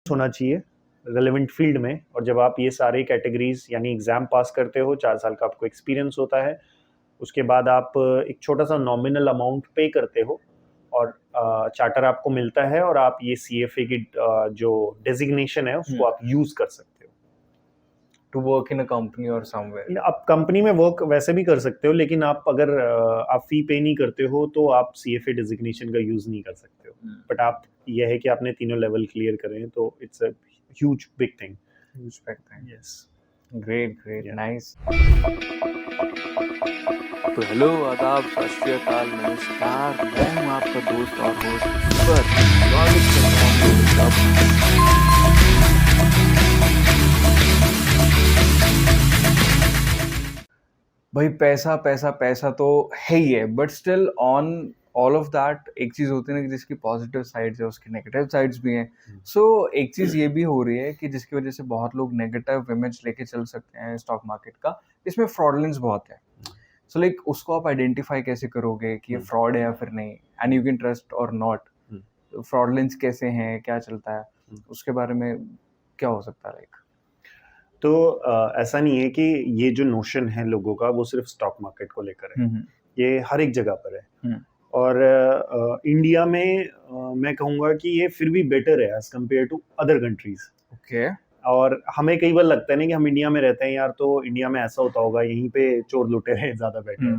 होना चाहिए relevant field में। और जब आप ये सारे कैटेगरीज यानी एग्ज़ाम पास करते हो, 4 साल का आपको एक्सपीरियंस होता है, उसके बाद आप एक छोटा सा नॉमिनल अमाउंट पे करते हो और चार्टर आपको मिलता है और आप ये CFA की जो डेजिग्नेशन है उसको आप यूज़ कर सकते हो to work in a company और समवेयर। आप कंपनी में वर्क वैसे भी कर सकते हो, लेकिन आप अगर आप फी पे नहीं करते हो तो आप CFA डेजिग्नेशन का यूज़ नहीं कर सकते हो। बट आप यह है कि आपने तीनों लेवल क्लियर करे हैं तो it's a huge big thing. Yes, great great, Yeah. Nice. तो हेलो, आदाब, सत श्री अकाल, नमस्कार, मैं हूँ आपका दोस्त और होस्ट ईश्वर। स्वागत करता हूँ सब। भाई पैसा पैसा पैसा तो है ही है, but still on all of that एक चीज होती है ना कि जिसकी पॉजिटिव साइड्स है उसकी नेगेटिव साइड्स भी हैं। सो एक चीज ये भी हो रही है कि जिसकी वजह से बहुत लोग नेगेटिव इमेज लेके चल सकते हैं स्टॉक मार्केट का, इसमें फ्रॉडलेंस बहुत है। सो लाइक उसको आप आइडेंटिफाई कैसे करोगे कि ये फ्रॉड है या फिर नहीं, एंड यू कैन ट्रस्ट और नॉट। फ्रॉडलेंस कैसे हैं, क्या चलता है, उसके बारे में क्या हो सकता है लाइक? तो ऐसा नहीं है कि ये जो नोशन है लोगों का वो सिर्फ स्टॉक मार्केट को लेकर है, ये हर एक जगह पर है। और इंडिया में मैं कहूँगा कि ये फिर भी बेटर है as compare to other countries. Okay. और हमें कई बार लगता है ना कि हम इंडिया में रहते हैं यार, तो इंडिया में ऐसा होता होगा, यहीं पे चोर लुटेरे ज़्यादा बेटर है।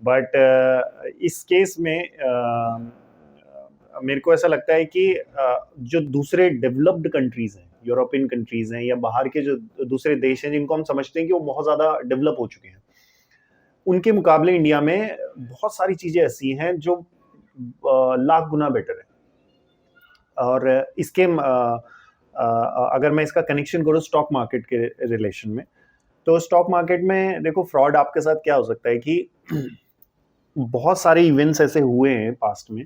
बट इस केस में मेरे को ऐसा लगता है कि जो दूसरे डेवलप्ड कंट्रीज हैं, यूरोपियन कंट्रीज हैं या बाहर के जो दूसरे देश हैं जिनको हम समझते हैं कि वो बहुत ज़्यादा डेवलप हो चुके हैं, उनके मुकाबले इंडिया में बहुत सारी चीज़ें ऐसी हैं जो लाख गुना बेटर है। और इसके अगर मैं इसका कनेक्शन करूँ स्टॉक मार्केट के रिलेशन में, तो स्टॉक मार्केट में देखो फ्रॉड आपके साथ क्या हो सकता है कि बहुत सारे इवेंट्स ऐसे हुए हैं पास्ट में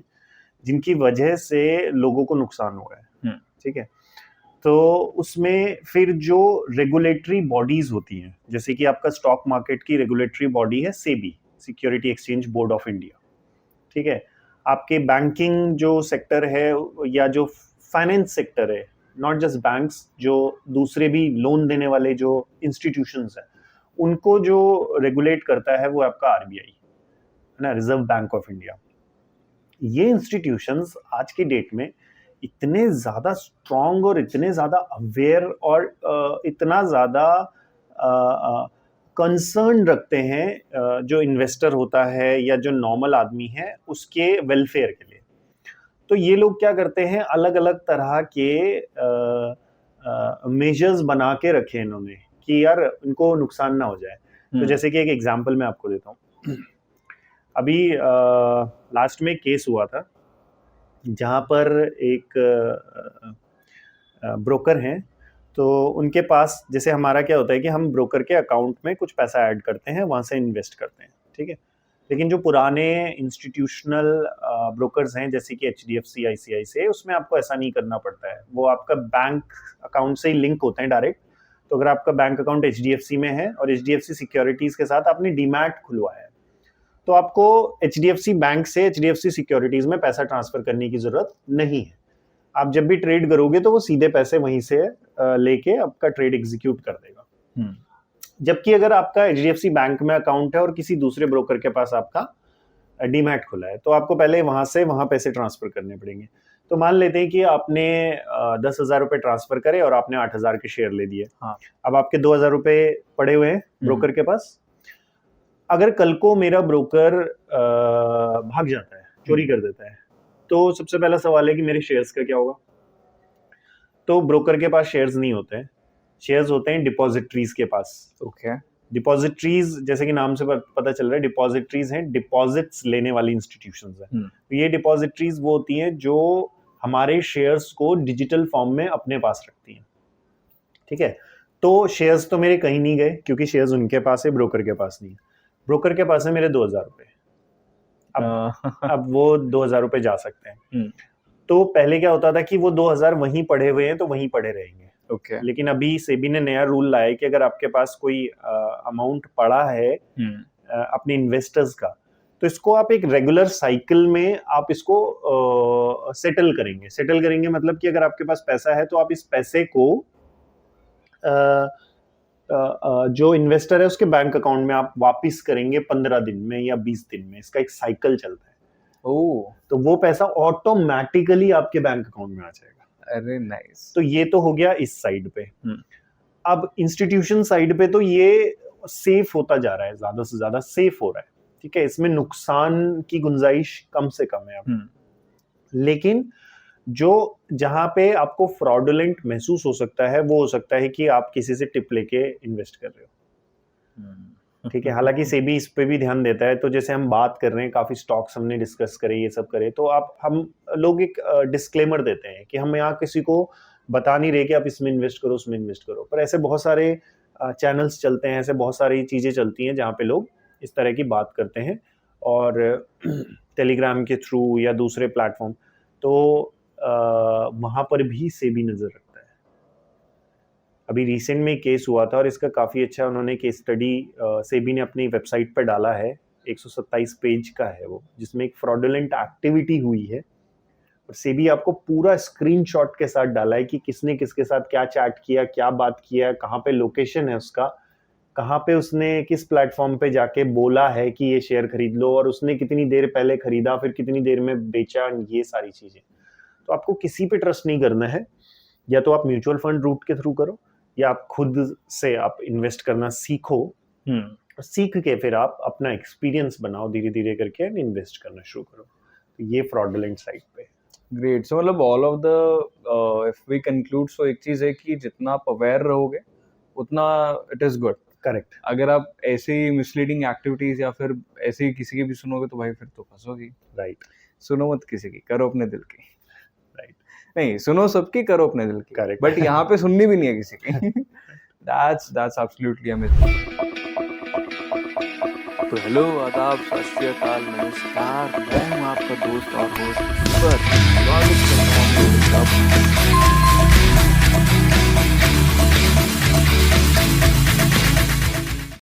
जिनकी वजह से लोगों को नुकसान हुआ है। ठीक है, तो उसमें फिर जो रेगुलेटरी बॉडीज होती हैं, जैसे कि आपका स्टॉक मार्केट की रेगुलेटरी बॉडी है SEBI, security exchange board of India. ठीक है, आपके बैंकिंग जो सेक्टर है या जो फाइनेंस सेक्टर है, नॉट जस्ट बैंक्स, जो दूसरे भी लोन देने वाले जो इंस्टीट्यूशंस हैं, उनको जो रेगुलेट करता है वो आपका RBI है ना, रिजर्व बैंक ऑफ इंडिया। ये इंस्टीट्यूशंस आज की डेट में इतने ज़्यादा स्ट्रॉन्ग और इतने ज़्यादा अवेयर और इतना ज़्यादा कंसर्न रखते हैं जो इन्वेस्टर होता है या जो नॉर्मल आदमी है उसके वेलफेयर के लिए। तो ये लोग क्या करते हैं, अलग अलग तरह के मेजर्स बना के रखे इन्होंने कि यार इनको नुकसान ना हो जाए। तो जैसे कि एक एग्जांपल मैं आपको देता हूँ। अभी लास्ट में केस हुआ था जहाँ पर एक ब्रोकर हैं, तो उनके पास, जैसे हमारा क्या होता है कि हम ब्रोकर के अकाउंट में कुछ पैसा ऐड करते हैं, वहाँ से इन्वेस्ट करते हैं। ठीक है, लेकिन जो पुराने इंस्टीट्यूशनल ब्रोकर्स हैं जैसे कि HDFC ICICI, उसमें आपको ऐसा नहीं करना पड़ता है, वो आपका बैंक अकाउंट से ही लिंक होते हैं डायरेक्ट। तो अगर आपका बैंक अकाउंट HDFC में है और HDFC सिक्योरिटीज़ के साथ आपने डीमैट खुलवाया है, तो आपको HDFC बैंक से HDFC सिक्योरिटीज़ में पैसा ट्रांसफ़र करने की ज़रूरत नहीं है। आप जब भी ट्रेड करोगे तो वो सीधे पैसे वहीं से लेके आपका ट्रेड एग्जीक्यूट कर देगा। जबकि अगर आपका HDFC बैंक में अकाउंट है और किसी दूसरे ब्रोकर के पास आपका डीमैट खुला है, तो आपको पहले वहां से वहां पैसे ट्रांसफर करने पड़ेंगे। तो मान लेते हैं कि आपने 10,000 रुपए ट्रांसफर करे और आपने 8,000 के शेयर ले दिए। अब आपके 2,000 रुपए पड़े हुए हैं ब्रोकर के पास। अगर कल को मेरा ब्रोकर भाग जाता है, चोरी कर देता है, तो सबसे पहला सवाल है कि मेरे शेयर्स का क्या होगा। तो ब्रोकर के पास शेयर्स नहीं होते हैं, शेयर्स होते हैं डिपॉजिटरीज के पास। ओके। डिपॉजिटरीज जैसे कि नाम से पता चल रहा है, डिपॉजिटरीज हैं, डिपॉजिट्स लेने वाली इंस्टीट्यूशंस हैं। तो ये डिपॉजिटरीज वो होती हैं जो हमारे शेयर्स को डिजिटल फॉर्म में अपने पास रखती हैं। ठीक है, तो शेयर्स तो मेरे कहीं नहीं गए क्योंकि शेयर्स उनके पास है, ब्रोकर के पास नहीं है। ब्रोकर के पास है मेरे 2,000 रुपए। अब वो 2,000 रुपए जा सकते हैं। तो पहले क्या होता था कि वो 2,000 वहीं पड़े हुए हैं तो वहीं पड़े रहेंगे। Okay. लेकिन अभी सेबी ने नया रूल लाया है कि अगर आपके पास कोई अमाउंट पड़ा है अपने इन्वेस्टर्स का, तो इसको आप एक रेगुलर साइकिल में आप इसको सेटल करेंगे मतलब कि अगर आपके पास पैसा है तो आप इस पैसे को जो इन्वेस्टर है उसके बैंक अकाउंट में आप वापस करेंगे 15 दिन में या 20 दिन में, इसका एक साइकिल चलता है। तो वो पैसा ऑटोमेटिकली आपके बैंक अकाउंट में आ जाएगा। अरे नाइस। तो ये तो हो गया इस साइड पे। अब इंस्टीट्यूशन साइड पे तो ये सेफ होता जा रहा है, ज्यादा से ज्यादा सेफ हो रहा है, ठीक है, इसमें नुकसान की गुंजाइश कम से कम है अब। लेकिन जो जहां पे आपको फ्रॉडुलेंट महसूस हो सकता है वो हो सकता है कि आप किसी से टिप लेके इन्वेस्ट कर रहे हो, ठीक है। हालांकि सेबी इस पे भी ध्यान देता है। तो जैसे हम बात कर रहे हैं, काफी स्टॉक्स हमने डिस्कस करे, ये सब करे, तो हम लोग एक डिस्क्लेमर देते हैं कि हम यहाँ किसी को बता नहीं रहे कि आप इसमें इन्वेस्ट करो, उसमें इन्वेस्ट करो। पर ऐसे बहुत सारे चैनल्स चलते हैं, ऐसे बहुत सारी चीजें चलती हैं जहाँ पे लोग इस तरह की बात करते हैं, और टेलीग्राम के थ्रू या दूसरे प्लेटफॉर्म, तो वहां पर भी सेबी नजर रखता है। अभी रिसेंट में केस हुआ था और इसका काफी अच्छा उन्होंने केस स्टडी सेबी ने अपनी वेबसाइट पर डाला है, 127 पेज का है वो, जिसमें एक फ्रॉडुलेंट एक्टिविटी हुई है और सेबी आपको पूरा स्क्रीनशॉट के साथ डाला है कि किसने किसके साथ क्या चैट किया, क्या बात किया, कहाँ पे लोकेशन है उसका, कहाँ पे उसने किस प्लेटफॉर्म पे जाके बोला है कि ये शेयर खरीद लो, और उसने कितनी देर पहले खरीदा, फिर कितनी देर में बेचा, ये सारी चीजें। तो आपको किसी पे ट्रस्ट नहीं करना है, या तो आप म्यूचुअल फंड रूट के थ्रू करो, या आप खुद से आप इन्वेस्ट करना सीखो, सीख के फिर आप अपना एक्सपीरियंस बनाओ धीरे धीरे करके, एंड इन्वेस्ट करना शुरू करो। तो ये फ्रॉडुलेंट साइड पे। ग्रेट। सो मतलब all of the if we conclude, so एक चीज है कि जितना आप अवेयर रहोगे उतना इट इज गुड। करेक्ट। अगर आप ऐसे ही मिसलीडिंग एक्टिविटीज या फिर ऐसे ही किसी की भी सुनोगे तो भाई फिर तो फंसोगी। राइट। सुनो मत किसी की, करो अपने दिल की। राइट। नहीं, सुनो सबकी, करो अपने दिल की। Correct. बट यहाँ पे सुननी भी नहीं है किसी की। that's absolutely amazing. तो हेलो, आदाब, सत श्री अकाल, नमस्कार, मैं हूँ आपका दोस्त और होस्ट स्वागत करता हूँ